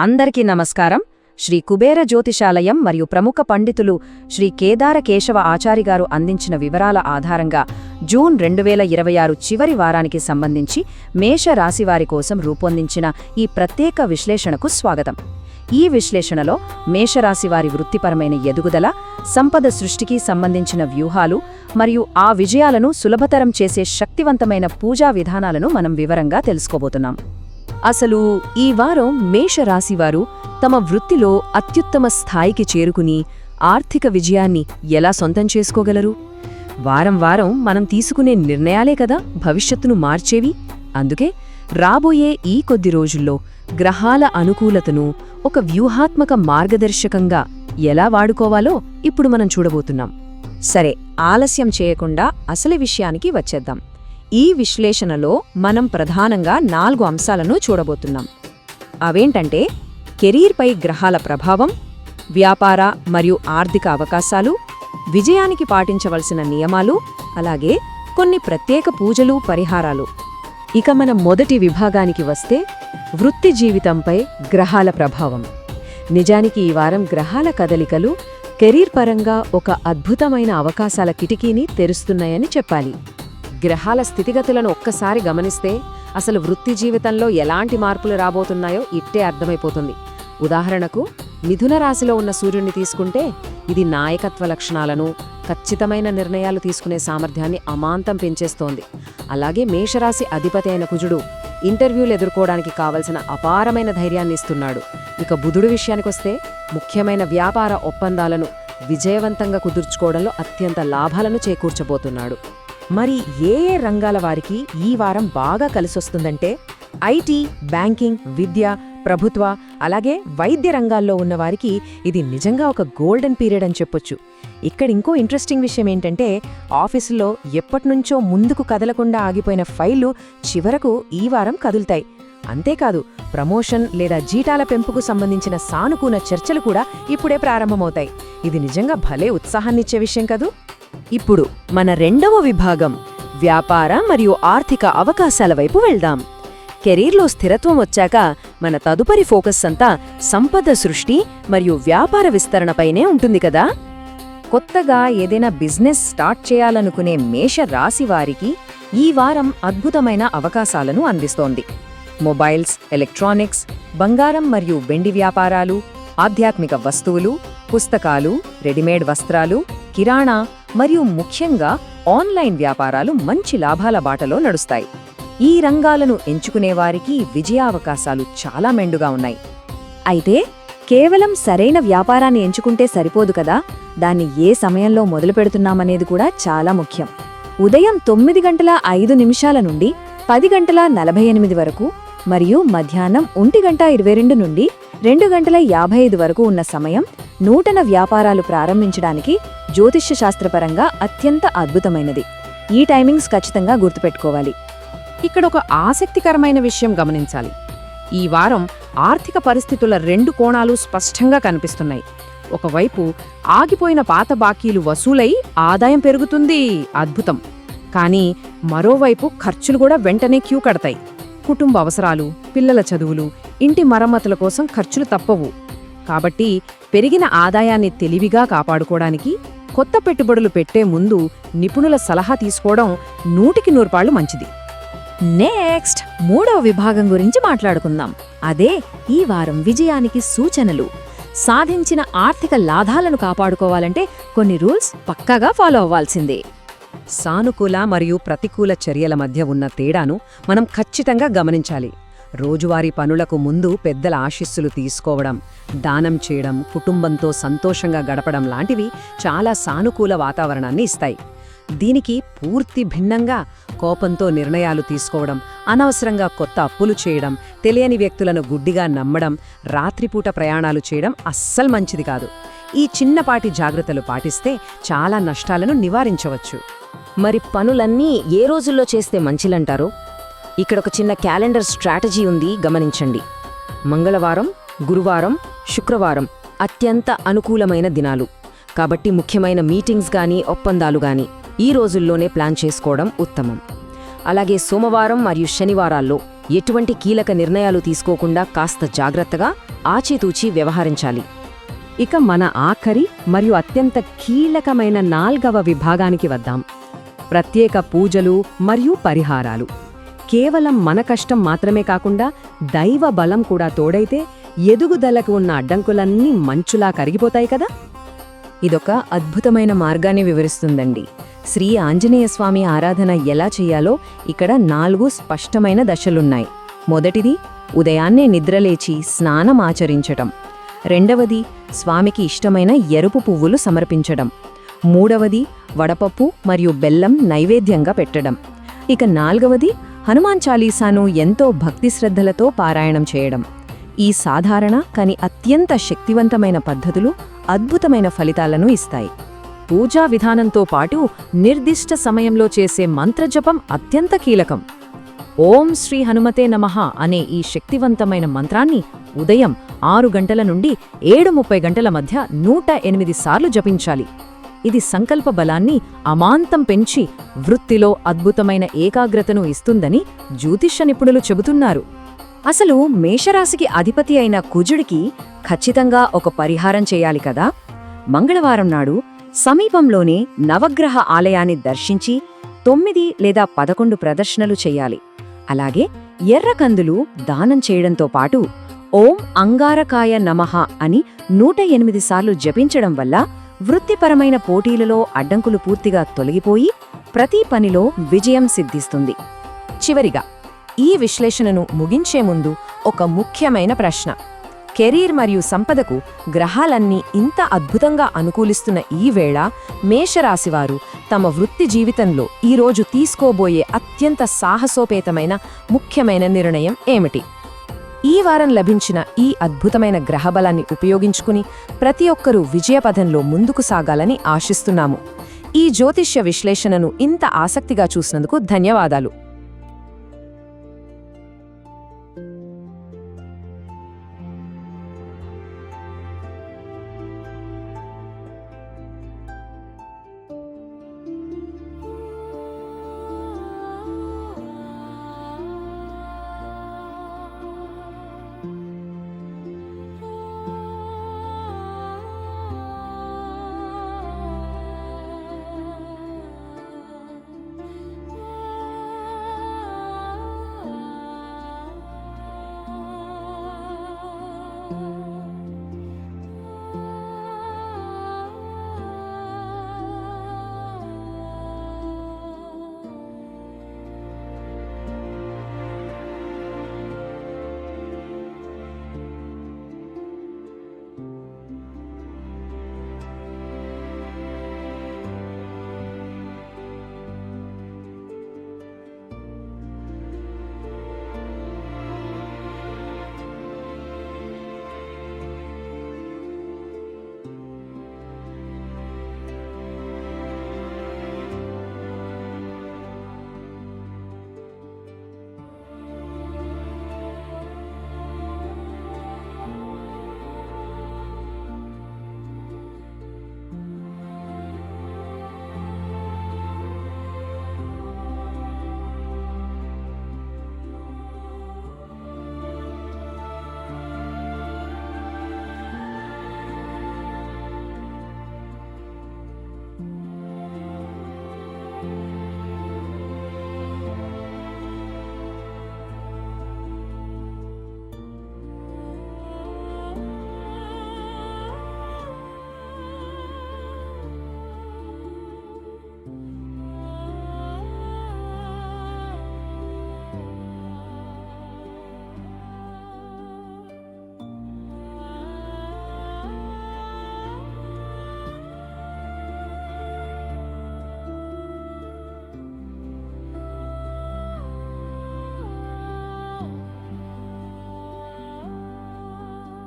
అందరికీ నమస్కారం. శ్రీ కుబేర జ్యోతిషాలయం మరియు ప్రముఖ పండితులు శ్రీ కేదార కేశవ ఆచారిగారు అందించిన వివరాల ఆధారంగా జూన్ 2026 చివరి వారానికి సంబంధించి మేష రాశివారి కోసం రూపొందించిన ఈ ప్రత్యేక విశ్లేషణకు స్వాగతం. ఈ విశ్లేషణలో మేషరాశివారి వృత్తిపరమైన ఎదుగుదల, సంపద సృష్టికి సంబంధించిన వ్యూహాలు మరియు ఆ విజయాలను సులభతరం చేసే శక్తివంతమైన పూజా విధానాలను మనం వివరంగా తెలుసుకోబోతున్నాం. అసలు ఈ వారం మేషరాశివారు తమ వృత్తిలో అత్యుత్తమ స్థాయికి చేరుకుని ఆర్థిక విజయాన్ని ఎలా సొంతం చేసుకోగలరు? వారం వారం మనం తీసుకునే నిర్ణయాలే కదా భవిష్యత్తును మార్చేవి. అందుకే రాబోయే ఈ కొద్ది రోజుల్లో గ్రహాల అనుకూలతను ఒక వ్యూహాత్మక మార్గదర్శకంగా ఎలా వాడుకోవాలో ఇప్పుడు మనం చూడబోతున్నాం. సరే, ఆలస్యం చేయకుండా అసలు విషయానికి వచ్చేద్దాం. ఈ విశ్లేషణలో మనం ప్రధానంగా 4 అంశాలను చూడబోతున్నాం. అవేంటంటే కెరీర్పై గ్రహాల ప్రభావం, వ్యాపార మరియు ఆర్థిక అవకాశాలు, విజయానికి పాటించవలసిన నియమాలు, అలాగే కొన్ని ప్రత్యేక పూజలు, పరిహారాలు. ఇక మన మొదటి విభాగానికి వస్తే వృత్తి జీవితంపై గ్రహాల ప్రభావం. నిజానికి ఈ వారం గ్రహాల కదలికలు కెరీర్ పరంగా ఒక అద్భుతమైన అవకాశాల కిటికీని తెరుస్తున్నాయని చెప్పాలి. గ్రహాల స్థితిగతులను ఒక్కసారి గమనిస్తే అసలు వృత్తి జీవితంలో ఎలాంటి మార్పులు రాబోతున్నాయో ఇట్టే అర్థమైపోతుంది. ఉదాహరణకు మిథున రాశిలో ఉన్న సూర్యుడిని తీసుకుంటే ఇది నాయకత్వ లక్షణాలను, ఖచ్చితమైన నిర్ణయాలు తీసుకునే సామర్థ్యాన్ని అమాంతం పెంచేస్తోంది. అలాగే మేషరాశి అధిపతి అయిన కుజుడు ఇంటర్వ్యూలు ఎదుర్కోవడానికి కావలసిన అపారమైన ధైర్యాన్ని ఇస్తున్నాడు. ఇక బుధుడు విషయానికొస్తే ముఖ్యమైన వ్యాపార ఒప్పందాలను విజయవంతంగా కుదుర్చుకోవడంలో అత్యంత లాభాలను చేకూర్చబోతున్నాడు. మరి ఏ రంగాల వారికి ఈ వారం బాగా కలిసొస్తుందంటే ఐటీ, బ్యాంకింగ్, విద్య, ప్రభుత్వ, అలాగే వైద్య రంగాల్లో ఉన్నవారికి ఇది నిజంగా ఒక గోల్డెన్ పీరియడ్ అని చెప్పొచ్చు. ఇక్కడ ఇంకో ఇంట్రెస్టింగ్ విషయం ఏంటంటే ఆఫీసులో ఎప్పటినుంచో ముందుకు కదలకుండా ఆగిపోయిన ఫైళ్లు చివరకు ఈ వారం కదులుతాయి. అంతేకాదు, ప్రమోషన్ లేదా జీతాల పెంపుకు సంబంధించిన సానుకూల చర్చలు కూడా ఇప్పుడే ప్రారంభమవుతాయి. ఇది నిజంగా భలే ఉత్సాహాన్నిచ్చే విషయం కదూ. ఇప్పుడు మన రెండవ విభాగం వ్యాపార మరియు ఆర్థిక అవకాశాల వైపు వెళ్దాం. కెరీర్లో స్థిరత్వం వచ్చాక మన తదుపరి ఫోకస్ అంతా సంపద సృష్టి మరియు వ్యాపార విస్తరణపైనే ఉంటుంది కదా. కొత్తగా ఏదైనా బిజినెస్ స్టార్ట్ చేయాలనుకునే మేష రాశివారికి ఈ వారం అద్భుతమైన అవకాశాలను అందిస్తోంది. మొబైల్స్, ఎలక్ట్రానిక్స్, బంగారం మరియు వెండి వ్యాపారాలు, ఆధ్యాత్మిక వస్తువులు, పుస్తకాలు, రెడీమేడ్ వస్త్రాలు, కిరాణా మరియు ముఖ్యంగా ఆన్లైన్ వ్యాపారాలు మంచి లాభాల బాటలో నడుస్తాయి. ఈ రంగాలను ఎంచుకునేవారికి విజయావకాశాలు చాలా మెండుగా ఉన్నాయి. అయితే కేవలం సరైన వ్యాపారాన్ని ఎంచుకుంటే సరిపోదు కదా, దాన్ని ఏ సమయంలో మొదలుపెడుతున్నామనేది కూడా చాలా ముఖ్యం. ఉదయం 9:05 నుండి 10:48 వరకు మరియు మధ్యాహ్నం 1:22 నుండి 2:55 వరకు ఉన్న సమయం నూతన వ్యాపారాలు ప్రారంభించడానికి జ్యోతిష్య శాస్త్రపరంగా అత్యంత అద్భుతమైనది. ఈ టైమింగ్స్ ఖచ్చితంగా గుర్తుపెట్టుకోవాలి. ఇక్కడ ఒక ఆసక్తికరమైన విషయం గమనించాలి. ఈ వారం ఆర్థిక పరిస్థితుల 2 కోణాలు స్పష్టంగా కనిపిస్తున్నాయి. ఒకవైపు ఆగిపోయిన పాత బాకీలు వసూలై ఆదాయం పెరుగుతుంది, అద్భుతం. కానీ మరోవైపు ఖర్చులు కూడా వెంటనే క్యూ కడతాయి. కుటుంబ అవసరాలు, పిల్లల చదువులు, ఇంటి మరమ్మతుల కోసం ఖర్చులు తప్పవు. కాబట్టి పెరిగిన ఆదాయాన్ని తెలివిగా కాపాడుకోవడానికి కొత్త పెట్టుబడులు పెట్టే ముందు నిపుణుల సలహా తీసుకోవడం 100% మంచిది. నెక్స్ట్ మూడవ విభాగం గురించి మాట్లాడుకుందాం. అదే ఈ వారం విజయానికి సూచనలు. సాధించిన ఆర్థిక లాభాలను కాపాడుకోవాలంటే కొన్ని రూల్స్ పక్కాగా ఫాలో అవ్వాల్సిందే. సానుకూల మరియు ప్రతికూల చర్యల మధ్య ఉన్న తేడాను మనం ఖచ్చితంగా గమనించాలి. రోజువారీ పనులకు ముందు పెద్దల ఆశీస్సులు తీసుకోవడం, దానం చేయడం, కుటుంబంతో సంతోషంగా గడపడం లాంటివి చాలా సానుకూల వాతావరణాన్ని ఇస్తాయి. దీనికి పూర్తి భిన్నంగా కోపంతో నిర్ణయాలు తీసుకోవడం, అనవసరంగా కొత్త అప్పులు చేయడం, తెలియని వ్యక్తులను గుడ్డిగా నమ్మడం, రాత్రిపూట ప్రయాణాలు చేయడం అస్సలు మంచిది కాదు. ఈ చిన్నపాటి జాగ్రత్తలు పాటిస్తే చాలా నష్టాలను నివారించవచ్చు. మరి పనులన్నీ ఏ రోజుల్లో చేస్తే మంచిలంటారు? ఇక్కడొక చిన్న క్యాలెండర్ స్ట్రాటజీ ఉంది, గమనించండి. మంగళవారం, గురువారం, శుక్రవారం అత్యంత అనుకూలమైన దినాలు. కాబట్టి ముఖ్యమైన మీటింగ్స్ గానీ ఒప్పందాలు గానీ ఈ రోజుల్లోనే ప్లాన్ చేసుకోవడం ఉత్తమం. అలాగే సోమవారం మరియు శనివారాల్లో ఎటువంటి కీలక నిర్ణయాలు తీసుకోకుండా కాస్త జాగ్రత్తగా ఆచితూచి వ్యవహరించాలి. ఇక మన ఆఖరి మరియు అత్యంత కీలకమైన 4వ విభాగానికి వద్దాం. ప్రత్యేక పూజలు మరియు పరిహారాలు. కేవలం మన కష్టం మాత్రమే కాకుండా దైవ బలం కూడా తోడైతే ఎదుగుదలకు ఉన్న అడ్డంకులన్నీ మంచులా కరిగిపోతాయి కదా. ఇదొక అద్భుతమైన మార్గాన్ని వివరిస్తుందండి. శ్రీ ఆంజనేయస్వామి ఆరాధన ఎలా చెయ్యాలో ఇక్కడ 4 స్పష్టమైన దశలున్నాయి. మొదటిది ఉదయాన్నే నిద్రలేచి స్నానం ఆచరించటం. రెండవది స్వామికి ఇష్టమైన ఎరుపు పువ్వులు సమర్పించడం. మూడవది వడపప్పు మరియు బెల్లం నైవేద్యంగా పెట్టడం. ఇక 4వది హనుమాన్ చాలీసాను ఎంతో భక్తిశ్రద్ధలతో పారాయణం చేయడం. ఈ సాధారణ కాని అత్యంత శక్తివంతమైన పద్ధతులు అద్భుతమైన ఫలితాలను ఇస్తాయి. పూజా విధానంతో పాటు నిర్దిష్ట సమయంలో చేసే మంత్రజపం అత్యంత కీలకం. ఓం శ్రీ హనుమతే నమః అనే ఈ శక్తివంతమైన మంత్రాన్ని ఉదయం 6 గంటల నుండి 7:30 గంటల మధ్య 108 సార్లు జపించాలి. ఇది సంకల్ప బలాన్ని అమాంతం పెంచి వృత్తిలో అద్భుతమైన ఏకాగ్రతను ఇస్తుందని జ్యోతిష్య నిపుణులు చెబుతున్నారు. అసలు మేషరాశికి అధిపతి అయిన కుజుడికి ఖచ్చితంగా ఒక పరిహారం చేయాలి కదా. మంగళవారం నాడు సమీపంలోనే నవగ్రహ ఆలయాన్ని దర్శించి 9 లేదా 11 ప్రదర్శనలు చెయ్యాలి. అలాగే ఎర్రకందులు దానం చేయడంతో పాటు ఓం అంగారకాయ నమః అని 108 సార్లు జపించడం వల్ల వృత్తిపరమైన పోటీలలో అడ్డంకులు పూర్తిగా తొలగిపోయి ప్రతి పనిలో విజయం సిద్ధిస్తుంది. చివరిగా ఈ విశ్లేషణను ముగించే ముందు ఒక ముఖ్యమైన ప్రశ్న. కెరీర్ మరియు సంపదకు గ్రహాలన్నీ ఇంత అద్భుతంగా అనుకూలిస్తున్న ఈ వేళ మేషరాశివారు తమ వృత్తి జీవితంలో ఈరోజు తీసుకోబోయే అత్యంత సాహసోపేతమైన ముఖ్యమైన నిర్ణయం ఏమిటి? ఈ వారం లభించిన ఈ అద్భుతమైన గ్రహబలాన్ని ఉపయోగించుకుని ప్రతి ఒక్కరూ విజయపథంలో ముందుకు సాగాలని ఆశిస్తున్నాము. ఈ జ్యోతిష్య విశ్లేషణను ఇంత ఆసక్తిగా చూసినందుకు ధన్యవాదాలు.